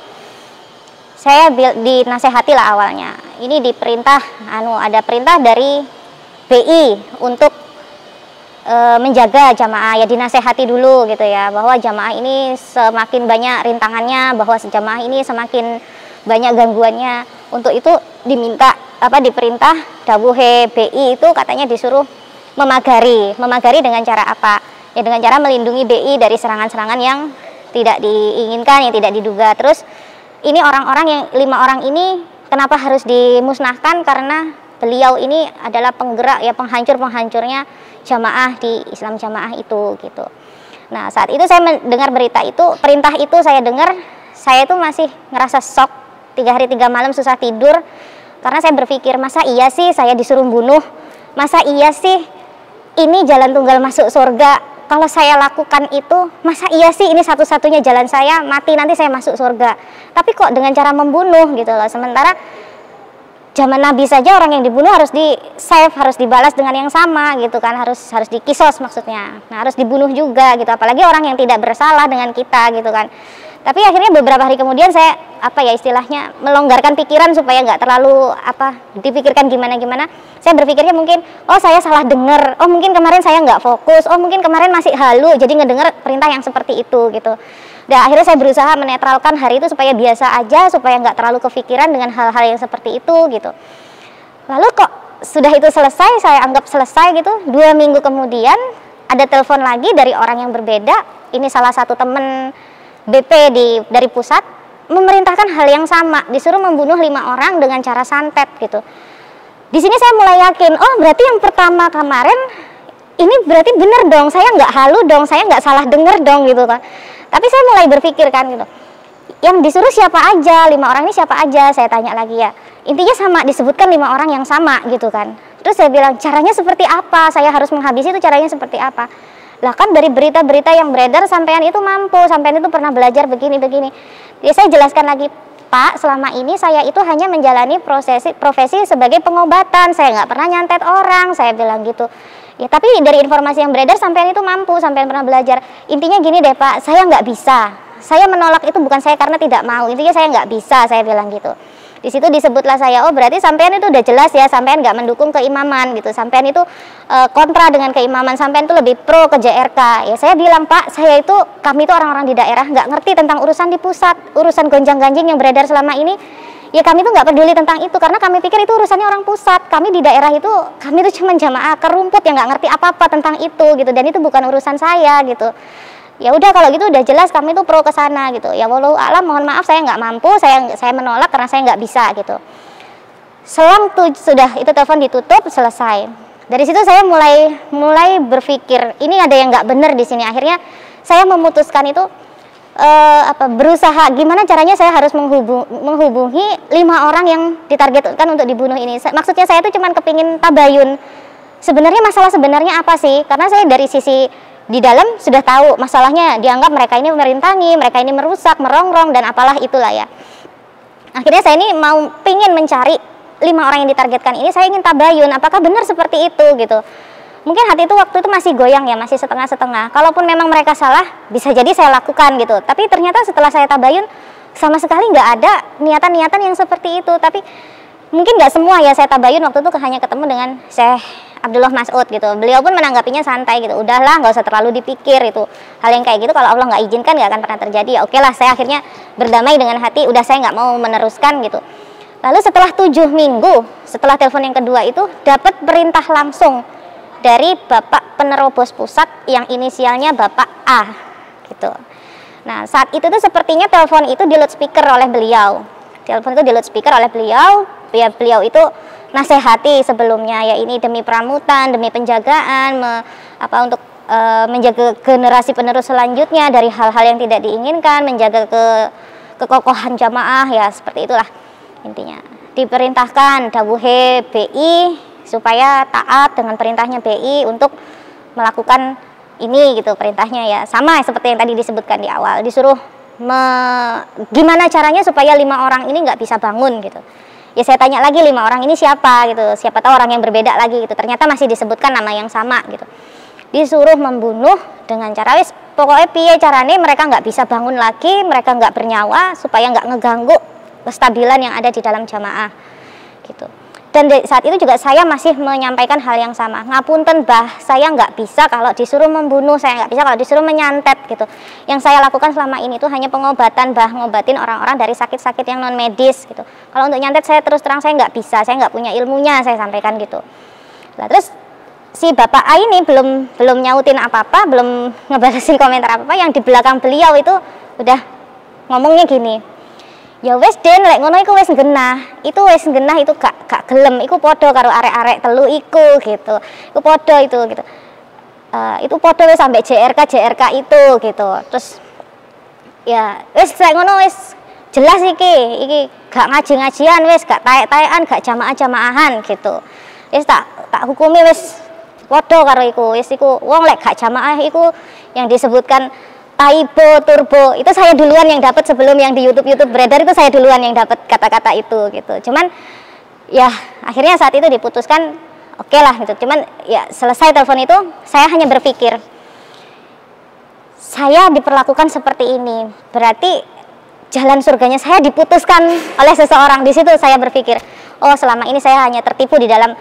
Saya dinasehati lah awalnya. Ini diperintah, ada perintah dari BI untuk menjaga jamaah, ya dinasehati dulu gitu ya, bahwa jamaah ini semakin banyak rintangannya, bahwa jamaah ini semakin banyak gangguannya. Untuk itu diperintah dawuhe BI itu katanya disuruh memagari dengan cara apa? Ya dengan cara melindungi BI dari serangan-serangan yang tidak diinginkan, yang tidak diduga. Terus ini orang-orang yang 5 orang ini kenapa harus dimusnahkan? Karena beliau ini adalah penggerak, ya penghancurnya jamaah di Islam Jamaah itu gitu. Nah saat itu saya mendengar berita itu, perintah itu saya dengar, saya itu masih ngerasa shock, 3 hari 3 malam susah tidur, karena saya berpikir masa iya sih saya disuruh bunuh, masa iya sih ini jalan tunggal masuk surga, kalau saya lakukan itu masa iya sih ini satu-satunya jalan saya, mati nanti saya masuk surga, tapi kok dengan cara membunuh gitu loh. Sementara zaman Nabi saja orang yang dibunuh harus di-save, harus dibalas dengan yang sama gitu kan, harus dikisos maksudnya. Nah, harus dibunuh juga gitu, apalagi orang yang tidak bersalah dengan kita gitu kan. Tapi akhirnya beberapa hari kemudian saya istilahnya melonggarkan pikiran supaya nggak terlalu dipikirkan gimana-gimana. Saya berpikirnya mungkin saya salah dengar, mungkin kemarin saya nggak fokus, mungkin kemarin masih halu jadi ngedengar perintah yang seperti itu gitu. Dan akhirnya saya berusaha menetralkan hari itu supaya biasa aja, supaya nggak terlalu kepikiran dengan hal-hal yang seperti itu gitu. Lalu kok sudah itu selesai, saya anggap selesai gitu, 2 minggu kemudian ada telepon lagi dari orang yang berbeda. Ini salah satu teman BP dari pusat memerintahkan hal yang sama, disuruh membunuh 5 orang dengan cara santet gitu. Di sini saya mulai yakin, berarti yang pertama kemarin ini berarti benar dong, saya nggak halu dong, saya nggak salah dengar dong gitu kan. Tapi saya mulai berpikir kan gitu, yang disuruh siapa aja, 5 orang ini siapa aja, saya tanya lagi ya. Intinya sama, disebutkan 5 orang yang sama gitu kan. Terus saya bilang, caranya seperti apa, saya harus menghabisi itu caranya seperti apa. Lah kan dari berita-berita yang beredar sampean itu mampu, sampean itu pernah belajar begini-begini. Jadi saya jelaskan lagi, Pak, selama ini saya itu hanya menjalani profesi sebagai pengobatan, saya nggak pernah nyantet orang, saya bilang gitu. Ya tapi dari informasi yang beredar sampean itu mampu, sampean pernah belajar. Intinya gini deh Pak, saya nggak bisa. Saya menolak itu bukan saya karena tidak mau, intinya saya nggak bisa, saya bilang gitu. Di situ disebutlah saya, berarti sampean itu udah jelas ya, sampean nggak mendukung keimaman gitu, sampean itu kontra dengan keimaman, sampean itu lebih pro ke JRK. Ya saya bilang Pak, kami itu orang-orang di daerah nggak ngerti tentang urusan di pusat, urusan gonjang-ganjing yang beredar selama ini. Ya kami tuh nggak peduli tentang itu karena kami pikir itu urusannya orang pusat. Kami di daerah itu, kami itu cuma jamaah kerumput yang nggak ngerti apa-apa tentang itu gitu, dan itu bukan urusan saya gitu. Ya udah kalau gitu udah jelas kami itu pro ke sana gitu. Ya wallahu a'lam, mohon maaf saya nggak mampu, saya menolak karena saya nggak bisa gitu. Selang sudah itu telepon ditutup, selesai. Dari situ saya mulai berpikir ini ada yang nggak benar di sini. Akhirnya saya memutuskan itu berusaha gimana caranya saya harus menghubungi 5 orang yang ditargetkan untuk dibunuh ini. Maksudnya saya itu cuma kepingin tabayun sebenarnya masalah sebenarnya apa sih, karena saya dari sisi di dalam sudah tahu masalahnya, dianggap mereka ini merintangi, mereka ini merusak, merongrong dan apalah itulah ya. Akhirnya saya ini pingin mencari 5 orang yang ditargetkan ini, saya ingin tabayun apakah benar seperti itu gitu. Mungkin hati itu waktu itu masih goyang ya, masih setengah-setengah. Kalaupun memang mereka salah, bisa jadi saya lakukan gitu. Tapi ternyata setelah saya tabayun, sama sekali nggak ada niatan-niatan yang seperti itu. Tapi mungkin nggak semua ya saya tabayun waktu itu hanya ketemu dengan Syekh Abdullah Mas'ud gitu. Beliau pun menanggapinya santai gitu. Udahlah, nggak usah terlalu dipikir itu. Hal yang kayak gitu kalau Allah nggak izinkan nggak akan pernah terjadi. Ya oke lah, saya akhirnya berdamai dengan hati. Udah saya nggak mau meneruskan gitu. Lalu setelah 7 minggu, setelah telepon yang kedua itu dapat perintah langsung dari Bapak Penerobos Pusat yang inisialnya Bapak A gitu. Nah saat itu tuh sepertinya telepon itu di loudspeaker oleh beliau. Telepon itu di loudspeaker oleh beliau. Ya beliau itu nasihati sebelumnya ya, ini demi pramutan, demi penjagaan, untuk menjaga generasi penerus selanjutnya dari hal-hal yang tidak diinginkan, menjaga kekokohan jamaah ya, seperti itulah intinya. Diperintahkan dawuhe BI supaya taat dengan perintahnya BI untuk melakukan ini gitu, perintahnya ya sama seperti yang tadi disebutkan di awal, disuruh gimana caranya supaya 5 orang ini nggak bisa bangun gitu. Ya saya tanya lagi 5 orang ini siapa gitu, siapa tahu orang yang berbeda lagi gitu, ternyata masih disebutkan nama yang sama gitu. Disuruh membunuh dengan cara pokoknya piye carane mereka nggak bisa bangun lagi, mereka nggak bernyawa supaya nggak ngeganggu kestabilan yang ada di dalam jamaah gitu. Dan saat itu juga saya masih menyampaikan hal yang sama. Ngapunten Mbah, saya nggak bisa kalau disuruh membunuh, saya nggak bisa kalau disuruh menyantet gitu. Yang saya lakukan selama ini itu hanya pengobatan, Mbah, ngobatin orang-orang dari sakit-sakit yang non medis gitu. Kalau untuk nyantet saya terus terang saya nggak bisa, saya nggak punya ilmunya, saya sampaikan gitu. Nah terus si Bapak A ini belum nyautin apa-apa, belum ngebalesin komentar apa-apa, yang di belakang beliau itu udah ngomongnya gini. Ya wes Den, lek ngono iku wes genah. Itu wes genah itu gak gelem, iku podo karo arek-arek telu iku gitu. Iku podo itu gitu. Itu podo wes sampai JRK itu gitu. Terus ya wes lek ngono wes jelas iki gak ngaji-ngajian wes, gak taek-taekan, gak jamaah-jamaahan gitu. Wes tak hukumi wes podo karo iku. Wes iku wong lek gak jamaah iku yang disebutkan Taibo, turbo, itu saya duluan yang dapat sebelum yang di YouTube beredar, itu saya duluan yang dapat kata-kata itu gitu. Cuman ya akhirnya saat itu diputuskan oke lah gitu. Cuman ya selesai telepon itu saya hanya berpikir saya diperlakukan seperti ini, berarti jalan surganya saya diputuskan oleh seseorang. Di situ saya berpikir, oh selama ini saya hanya tertipu di dalam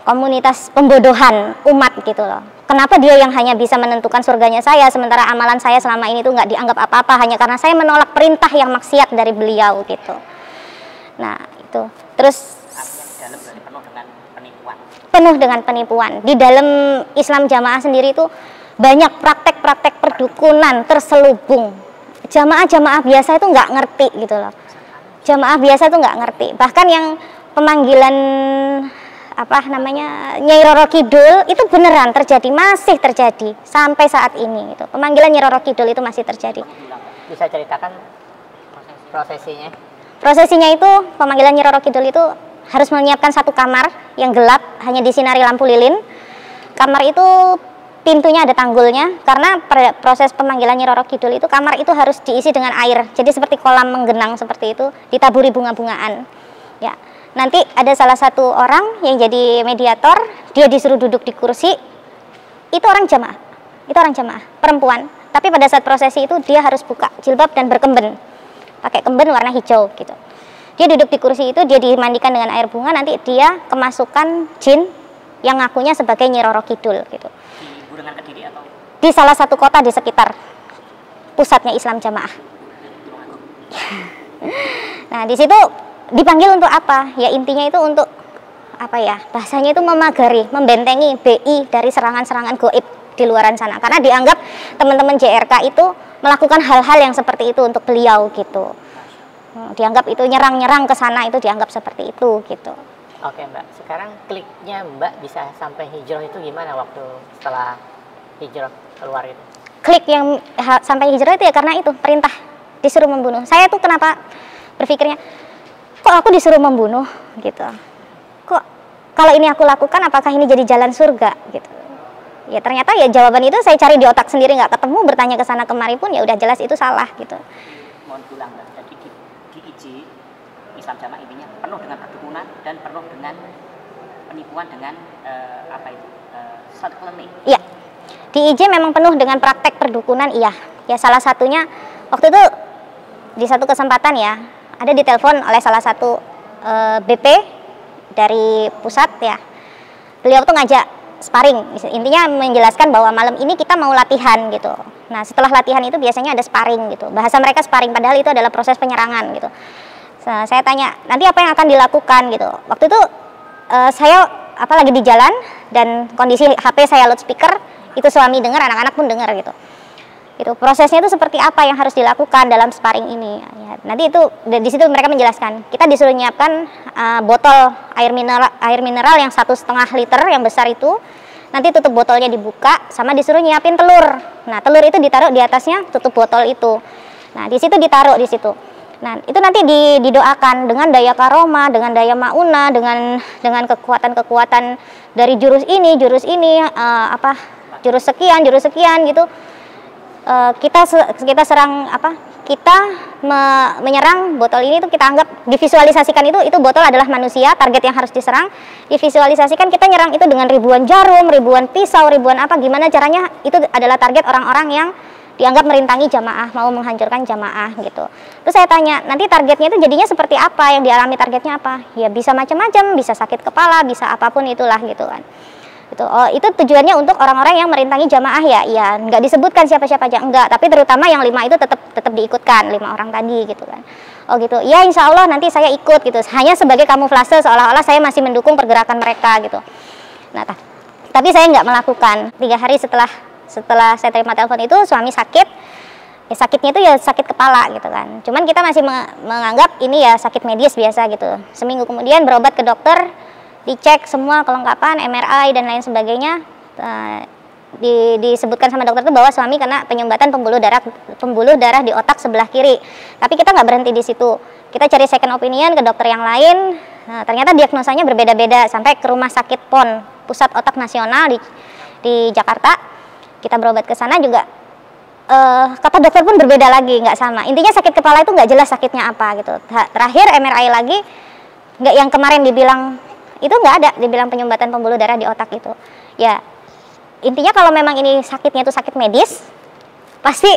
komunitas pembodohan umat gitu loh. Kenapa dia yang hanya bisa menentukan surganya saya, sementara amalan saya selama ini tuh nggak dianggap apa-apa hanya karena saya menolak perintah yang maksiat dari beliau gitu. Nah itu terus penuh dengan penipuan. Di dalam Islam Jamaah sendiri itu banyak praktek-praktek perdukunan terselubung. Jamaah-jamaah biasa itu nggak ngerti gitu loh. Jamaah biasa itu nggak ngerti. Bahkan yang pemanggilan Nyai Roro Kidul itu beneran terjadi, masih terjadi sampai saat ini gitu. Pemanggilan Nyai Roro Kidul itu masih terjadi. Bisa ceritakan prosesinya? Prosesinya itu pemanggilan Nyai Roro Kidul itu harus menyiapkan satu kamar yang gelap, hanya disinari lampu lilin. Kamar itu pintunya ada tanggulnya, karena proses pemanggilan Nyai Roro Kidul itu kamar itu harus diisi dengan air. Jadi seperti kolam menggenang seperti itu, ditaburi bunga-bungaan. Ya. Nanti ada salah satu orang yang jadi mediator, dia disuruh duduk di kursi, itu orang jamaah, perempuan. Tapi pada saat prosesi itu dia harus buka jilbab dan berkemben, pakai kemben warna hijau gitu. Dia duduk di kursi itu, dia dimandikan dengan air bunga, nanti dia kemasukan jin yang ngakunya sebagai Nyai Roro Kidul gitu. Di Burengan Kediri atau? Di salah satu kota di sekitar pusatnya Islam Jamaah. Nah di situ dipanggil untuk apa? Ya intinya itu untuk bahasanya itu memagari, membentengi BI dari serangan-serangan goib di luaran sana. Karena dianggap teman-teman JRK itu melakukan hal-hal yang seperti itu untuk beliau gitu. Dianggap itu nyerang-nyerang ke sana, itu dianggap seperti itu gitu. Oke Mbak, sekarang kliknya Mbak bisa sampai hijrah itu gimana waktu setelah hijrah keluar itu? Klik yang sampai hijrah itu ya karena itu perintah disuruh membunuh. Saya tuh kenapa berpikirnya, kok aku disuruh membunuh gitu, kok kalau ini aku lakukan apakah ini jadi jalan surga gitu. Ya ternyata ya jawaban itu saya cari di otak sendiri, nggak ketemu, bertanya ke sana kemari pun ya udah jelas itu salah gitu. Mohon pulang Mbak, jadi di IJ Islam Jamaah intinya penuh dengan perdukunan dan penuh dengan penipuan dengan subklinik. Iya, di IJ memang penuh dengan praktek perdukunan, iya. Ya salah satunya waktu itu di satu kesempatan ya, ada ditelepon oleh salah satu BP dari pusat ya. Beliau tuh ngajak sparring, intinya menjelaskan bahwa malam ini kita mau latihan gitu. Nah setelah latihan itu biasanya ada sparring gitu. Bahasa mereka sparring, padahal itu adalah proses penyerangan gitu. Nah, saya tanya, nanti apa yang akan dilakukan gitu. Waktu itu saya lagi di jalan dan kondisi HP saya loudspeaker, itu suami dengar, anak-anak pun dengar gitu. Itu prosesnya itu seperti apa yang harus dilakukan dalam sparring ini ya, nanti itu di situ mereka menjelaskan kita disuruh nyiapkan botol air mineral yang 1,5 liter yang besar itu, nanti tutup botolnya dibuka, sama disuruh nyiapin telur. Nah telur itu ditaruh di atasnya tutup botol itu, nah di situ ditaruh di situ. Nah itu nanti didoakan dengan daya karomah, dengan daya mauna, dengan kekuatan dari jurus ini jurus sekian gitu. Kita serang kita menyerang botol ini, itu kita anggap divisualisasikan itu botol adalah manusia, target yang harus diserang. Divisualisasikan kita nyerang itu dengan ribuan jarum, ribuan pisau, ribuan gimana caranya, itu adalah target orang-orang yang dianggap merintangi jamaah, mau menghancurkan jamaah gitu. Terus saya tanya, nanti targetnya itu jadinya seperti apa, yang dialami targetnya apa? Ya bisa macam-macam, bisa sakit kepala, bisa apapun itulah gitu kan. Gitu. Oh, itu tujuannya untuk orang-orang yang merintangi jamaah ya, iya, nggak disebutkan siapa-siapa aja, enggak, tapi terutama yang 5 itu tetap diikutkan, 5 orang tadi gitu kan. Oh gitu, ya insya Allah nanti saya ikut gitu, hanya sebagai kamuflase seolah-olah saya masih mendukung pergerakan mereka gitu. Nah, tapi saya nggak melakukan. 3 hari setelah saya terima telepon itu, suami sakit, ya sakitnya itu ya sakit kepala gitu kan. Cuman kita masih menganggap ini ya sakit medis biasa gitu. Seminggu kemudian berobat ke dokter, dicek semua kelengkapan MRI dan lain sebagainya, disebutkan sama dokter itu bahwa suami kena penyumbatan pembuluh darah di otak sebelah kiri. Tapi kita nggak berhenti di situ, kita cari second opinion ke dokter yang lain. Nah, ternyata diagnosanya berbeda-beda sampai ke rumah sakit PON, Pusat Otak Nasional di Jakarta. Kita berobat ke sana juga, kata dokter pun berbeda lagi, nggak sama. Intinya sakit kepala itu nggak jelas sakitnya apa gitu. Terakhir MRI lagi, nggak yang kemarin dibilang itu nggak ada, dibilang penyumbatan pembuluh darah di otak itu. Ya intinya kalau memang ini sakitnya itu sakit medis, pasti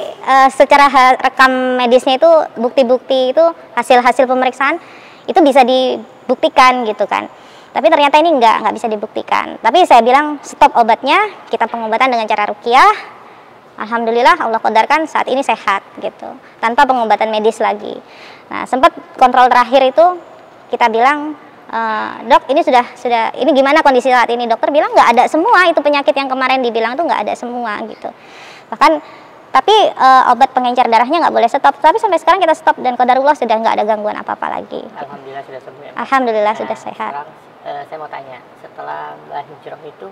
secara rekam medisnya itu bukti-bukti itu hasil-hasil pemeriksaan itu bisa dibuktikan gitu kan. Tapi ternyata ini nggak bisa dibuktikan. Tapi saya bilang stop obatnya, kita pengobatan dengan cara ruqyah. Alhamdulillah Allah qadarkan saat ini sehat gitu, tanpa pengobatan medis lagi. Nah sempat kontrol terakhir itu kita bilang, dok ini sudah ini gimana kondisi saat ini? Dokter bilang nggak ada semua itu penyakit yang kemarin dibilang tuh nggak ada semua gitu. Bahkan tapi obat pengencer darahnya nggak boleh stop. Tapi sampai sekarang kita stop dan qadarullah sudah nggak ada gangguan apa-apa lagi. Alhamdulillah sudah sembuh ya. Alhamdulillah sudah sehat. Sekarang saya mau tanya, setelah Mbak hijrah itu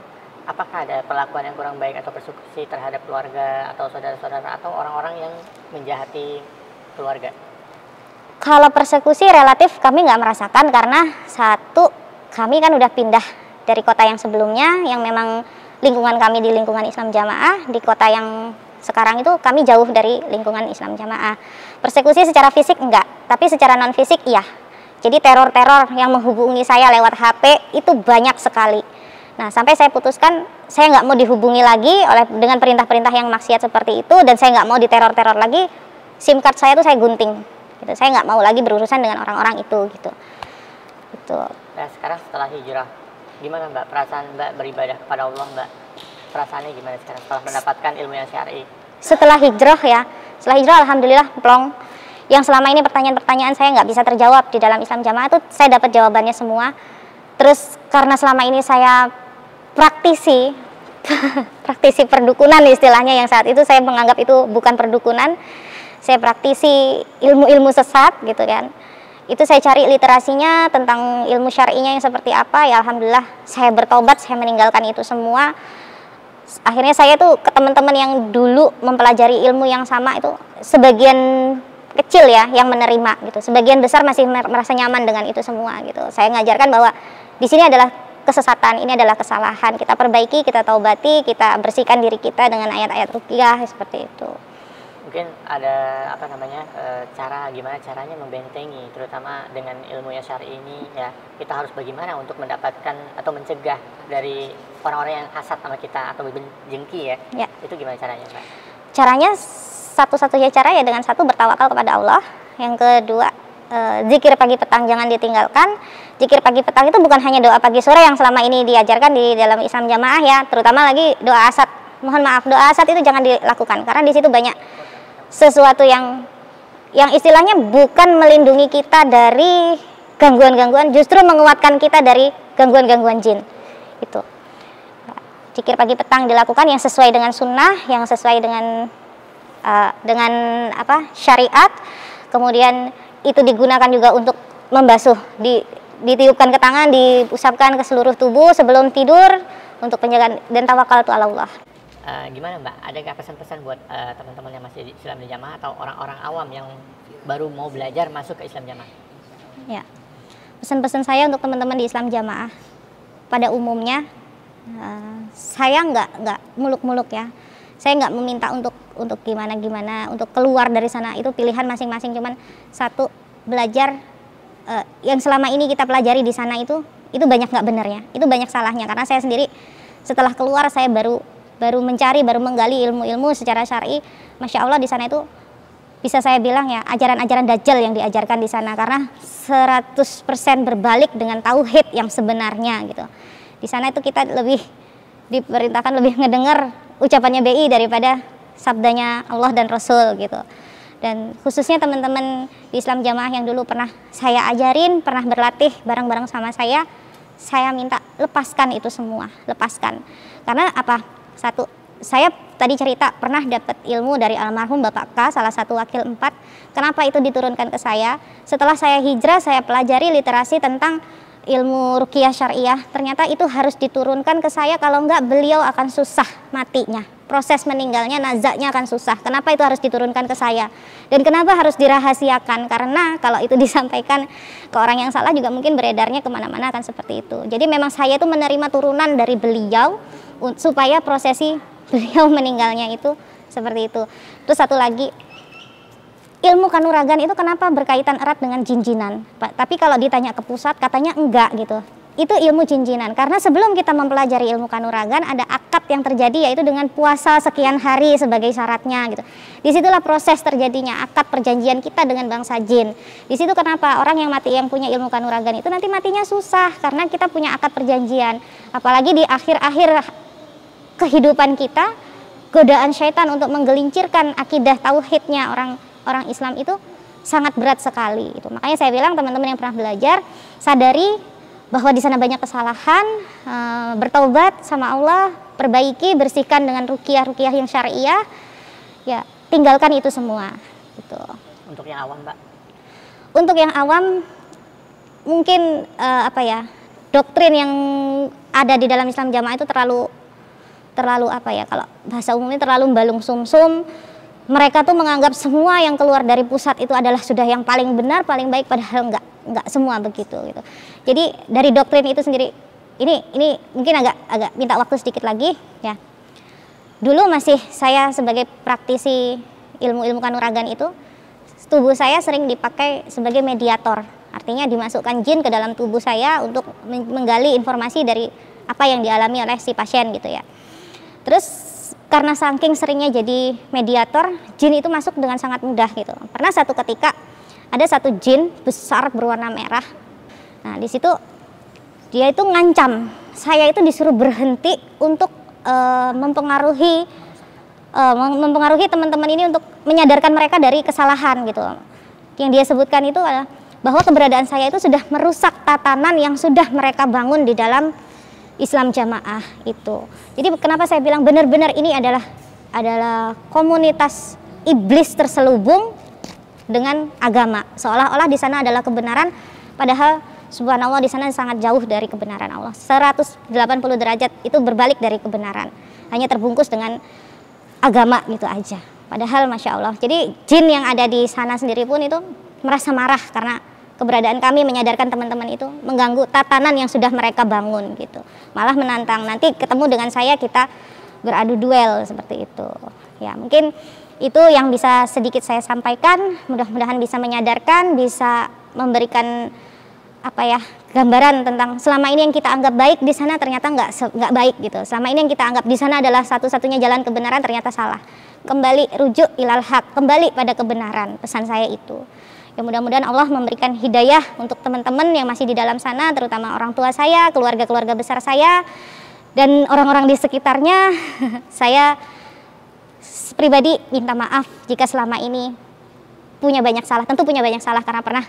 apakah ada perlakuan yang kurang baik atau persekusi terhadap keluarga atau saudara-saudara atau orang-orang yang menjahati keluarga? Kalau persekusi relatif kami nggak merasakan karena satu, kami kan udah pindah dari kota yang sebelumnya yang memang lingkungan kami di lingkungan Islam Jamaah, di kota yang sekarang itu kami jauh dari lingkungan Islam Jamaah. Persekusi secara fisik enggak, tapi secara non fisik iya. Jadi teror-teror yang menghubungi saya lewat HP itu banyak sekali. Nah sampai saya putuskan saya nggak mau dihubungi lagi dengan perintah-perintah yang maksiat seperti itu, dan saya nggak mau diteror-teror lagi. SIM card saya tuh saya gunting. Gitu. Saya nggak mau lagi berurusan dengan orang-orang itu gitu. Gitu. Nah sekarang setelah hijrah, gimana Mbak perasaan Mbak beribadah kepada Allah Mbak? Perasaannya gimana sekarang setelah mendapatkan ilmu yang syar'i? Setelah hijrah alhamdulillah plong. Yang selama ini pertanyaan-pertanyaan saya nggak bisa terjawab di dalam Islam Jamaah itu saya dapat jawabannya semua. Terus karena selama ini saya praktisi perdukunan istilahnya, yang saat itu saya menganggap itu bukan perdukunan, saya praktisi ilmu-ilmu sesat gitu kan. Itu saya cari literasinya tentang ilmu syar'inya yang seperti apa, ya alhamdulillah saya bertobat, saya meninggalkan itu semua. Akhirnya saya tuh ke teman-teman yang dulu mempelajari ilmu yang sama itu sebagian kecil ya yang menerima gitu, sebagian besar masih merasa nyaman dengan itu semua gitu. Saya ngajarkan bahwa di sini adalah kesesatan, ini adalah kesalahan, kita perbaiki, kita taubati, kita bersihkan diri kita dengan ayat-ayat ruqyah seperti itu. Mungkin ada gimana caranya membentengi, terutama dengan ilmu yang syar'i ini ya, kita harus bagaimana untuk mendapatkan atau mencegah dari orang-orang yang hasad sama kita atau jengki ya. Itu gimana caranya Mbak? Caranya satu-satunya cara ya dengan satu, bertawakal kepada Allah. Yang kedua, zikir pagi petang jangan ditinggalkan. Zikir pagi petang itu bukan hanya doa pagi sore yang selama ini diajarkan di dalam Islam Jamaah ya, terutama lagi doa asad. Mohon maaf, doa asad itu jangan dilakukan karena di situ banyak sesuatu yang istilahnya bukan melindungi kita dari gangguan-gangguan, justru menguatkan kita dari gangguan-gangguan jin. Itu. Zikir pagi petang dilakukan yang sesuai dengan sunnah, yang sesuai dengan syariat. Kemudian itu digunakan juga untuk membasuh, ditiupkan ke tangan, diusapkan ke seluruh tubuh sebelum tidur untuk penjagaan, dan tawakal itu ala Allah. Gimana Mbak, ada nggak pesan-pesan buat teman-teman yang masih di Islam di Jamaah atau orang-orang awam yang baru mau belajar masuk ke Islam Jamaah? Ya, pesan-pesan saya untuk teman-teman di Islam Jamaah pada umumnya, saya nggak muluk-muluk ya. Saya nggak meminta untuk gimana untuk keluar dari sana, itu pilihan masing-masing. Cuman satu, belajar yang selama ini kita pelajari di sana itu banyak nggak benernya, itu banyak salahnya. Karena saya sendiri setelah keluar saya baru baru mencari, baru menggali ilmu-ilmu secara syar'i, Masya Allah di sana itu bisa saya bilang ya ajaran-ajaran Dajjal yang diajarkan di sana, karena 100% berbalik dengan tauhid yang sebenarnya gitu. Di sana itu kita lebih diperintahkan lebih ngedengar ucapannya BI daripada sabdanya Allah dan Rasul gitu. Dan khususnya teman-teman di Islam Jamaah yang dulu pernah saya ajarin, pernah berlatih bareng-bareng sama saya minta lepaskan itu semua, lepaskan. Karena apa? Satu, saya tadi cerita pernah dapat ilmu dari almarhum Bapak K, salah satu wakil 4. Kenapa itu diturunkan ke saya? Setelah saya hijrah, saya pelajari literasi tentang ilmu ruqyah syariah. Ternyata itu harus diturunkan ke saya, kalau enggak beliau akan susah matinya. Proses meninggalnya, nazaknya akan susah. Kenapa itu harus diturunkan ke saya? Dan kenapa harus dirahasiakan? Karena kalau itu disampaikan ke orang yang salah juga mungkin beredarnya kemana-mana akan seperti itu. Jadi memang saya itu menerima turunan dari beliau supaya prosesi beliau meninggalnya itu seperti itu. Terus satu lagi, ilmu kanuragan itu kenapa berkaitan erat dengan jin-jinan? Tapi kalau ditanya ke pusat katanya enggak gitu. Itu ilmu jin-jinan, karena sebelum kita mempelajari ilmu kanuragan ada akad yang terjadi, yaitu dengan puasa sekian hari sebagai syaratnya gitu. Disitulah proses terjadinya akad perjanjian kita dengan bangsa jin. Di situ kenapa orang yang mati yang punya ilmu kanuragan itu nanti matinya susah, karena kita punya akad perjanjian. Apalagi di akhir-akhir kehidupan kita, godaan syaitan untuk menggelincirkan akidah tauhidnya orang Islam itu sangat berat sekali itu. Makanya saya bilang teman-teman yang pernah belajar, sadari bahwa di sana banyak kesalahan, bertaubat sama Allah, perbaiki, bersihkan dengan ruqyah yang syariah, ya tinggalkan itu semua. Gitu. Untuk yang awam, Mbak? Untuk yang awam, mungkin doktrin yang ada di dalam Islam Jamaah itu terlalu kalau bahasa umumnya terlalu balung sumsum. Mereka tuh menganggap semua yang keluar dari pusat itu adalah sudah yang paling benar, paling baik, padahal enggak semua begitu gitu. Jadi dari doktrin itu sendiri, ini mungkin agak minta waktu sedikit lagi ya. Dulu masih saya sebagai praktisi ilmu kanuragan itu, tubuh saya sering dipakai sebagai mediator. Artinya dimasukkan jin ke dalam tubuh saya untuk menggali informasi dari apa yang dialami oleh si pasien gitu ya. Terus karena saking seringnya jadi mediator, jin itu masuk dengan sangat mudah gitu. Pernah satu ketika ada satu jin besar berwarna merah. Nah di situ dia itu ngancam saya, itu disuruh berhenti untuk mempengaruhi teman-teman ini untuk menyadarkan mereka dari kesalahan gitu. Yang dia sebutkan itu adalah bahwa keberadaan saya itu sudah merusak tatanan yang sudah mereka bangun di dalam Islam Jamaah itu. Jadi kenapa saya bilang benar-benar ini adalah komunitas iblis terselubung dengan agama. Seolah-olah di sana adalah kebenaran, padahal subhanallah di sana sangat jauh dari kebenaran Allah. 180 derajat itu berbalik dari kebenaran. Hanya terbungkus dengan agama gitu aja. Padahal Masya Allah. Jadi jin yang ada di sana sendiri pun itu merasa marah karena keberadaan kami menyadarkan teman-teman itu mengganggu tatanan yang sudah mereka bangun gitu. Malah menantang, nanti ketemu dengan saya kita beradu duel seperti itu. Ya mungkin itu yang bisa sedikit saya sampaikan. Mudah-mudahan bisa menyadarkan, bisa memberikan gambaran tentang selama ini yang kita anggap baik di sana ternyata nggak baik gitu. Selama ini yang kita anggap di sana adalah satu-satunya jalan kebenaran ternyata salah. Kembali rujuk ilal haq, kembali pada kebenaran. Pesan saya itu. Ya mudah-mudahan Allah memberikan hidayah untuk teman-teman yang masih di dalam sana, terutama orang tua saya, keluarga-keluarga besar saya, dan orang-orang di sekitarnya. Saya pribadi minta maaf jika selama ini punya banyak salah. Tentu punya banyak salah karena pernah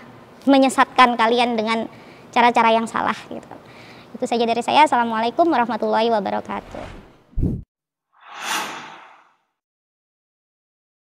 menyesatkan kalian dengan cara-cara yang salah gitu. Itu saja dari saya. Assalamualaikum warahmatullahi wabarakatuh.